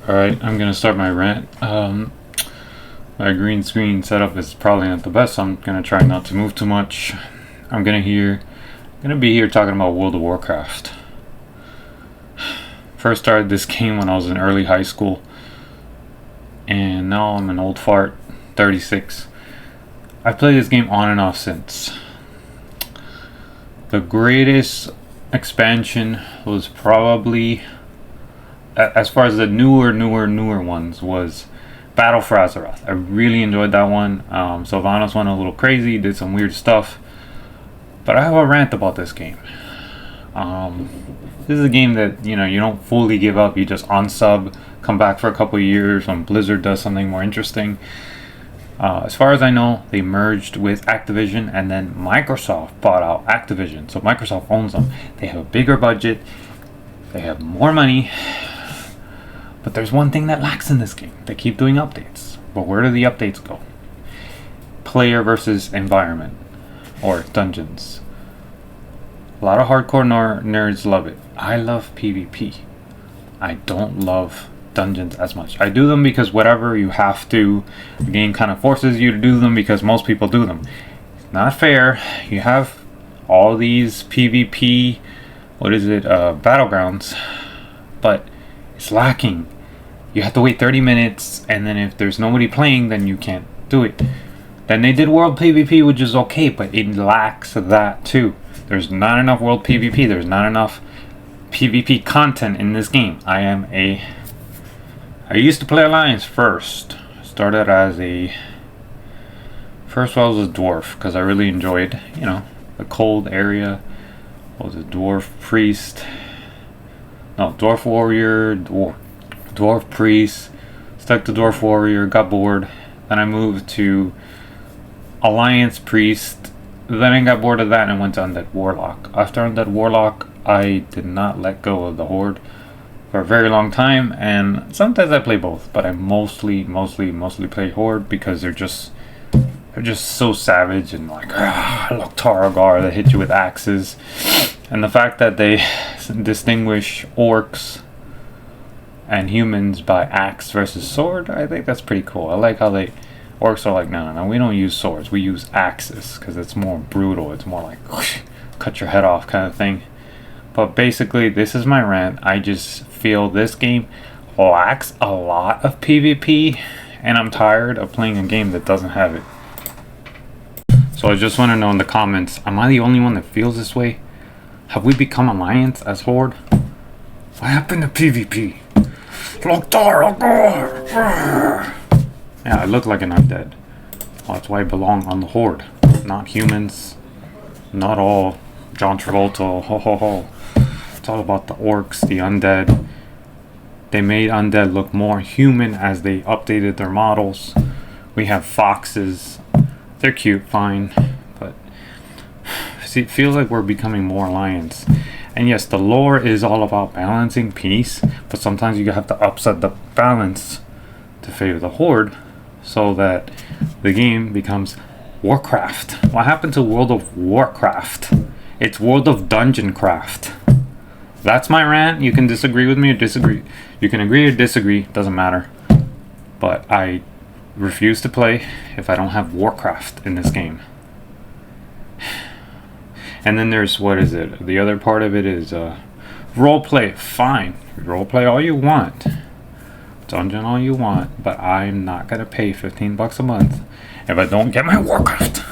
Alright, I'm gonna start my rant. My green screen setup is probably not the best, so I'm gonna try not to move too much. I'm gonna be here talking about World of Warcraft. First started this game when I was in early high school, and now I'm an old fart, 36. I've played this game on and off since. The greatest expansion was probably, as far as the newer ones, was Battle for Azeroth. I really enjoyed that one. Sylvanas went a little crazy, did some weird stuff, but I have a rant about this game. This is a game that you don't fully give up. You just unsub, come back for a couple of years when Blizzard does something more interesting. As far as I know, they merged with Activision, and then Microsoft bought out Activision. So Microsoft owns them. They have a bigger budget. They have more money. But there's one thing that lacks in this game. They keep doing updates. But where do the updates go? Player versus environment. Or dungeons. A lot of hardcore nerds love it. I love PvP. I don't love dungeons as much. I do them because whatever you have to. The game kind of forces you to do them because most people do them. It's not fair. You have all these PvP, battlegrounds, but it's lacking. You have to wait 30 minutes, and then if there's nobody playing, then you can't do it. Then they did World PvP, which is okay, but it lacks that too. There's not enough World PvP. There's not enough PvP content in this game. I used to play Alliance first. Started as first I was a dwarf because I really enjoyed, the cold area. I was a dwarf priest. No, dwarf warrior, dwarf priest. Stuck to dwarf warrior, got bored. Then I moved to Alliance priest. Then I got bored of that and went to undead warlock. After undead warlock, I did not let go of the horde for a very long time, and sometimes I play both, but I mostly play horde because they're just so savage and like look, Taragar, they hit you with axes, and the fact that they distinguish orcs and humans by axe versus sword, I think that's pretty cool. I like how orcs are like, no, we don't use swords, we use axes because it's more brutal. It's more like whoosh, cut your head off kind of thing. But basically, this is my rant. I just feel this game lacks a lot of PvP, and I'm tired of playing a game that doesn't have it. So I just want to know in the comments, am I the only one that feels this way? Have we become Alliance as Horde? What happened to PvP? Yeah, I look like an undead. Well, that's why I belong on the Horde. Not humans. Not all John Travolta. Ho ho ho. It's all about the orcs, the undead. They made undead look more human as they updated their models. We have foxes. They're cute, fine. But see, it feels like we're becoming more Alliance. And yes, the lore is all about balancing peace, but sometimes you have to upset the balance to favor the Horde so that the game becomes Warcraft. What happened to World of Warcraft? It's World of Dungeon Craft. That's my rant. You can disagree with me or disagree. You can agree or disagree. Doesn't matter. But I refuse to play if I don't have Warcraft in this game. And then there's, the other part of it is roleplay. Fine. Roleplay all you want. Dungeon all you want. But I'm not going to pay $15 a month if I don't get my Warcraft.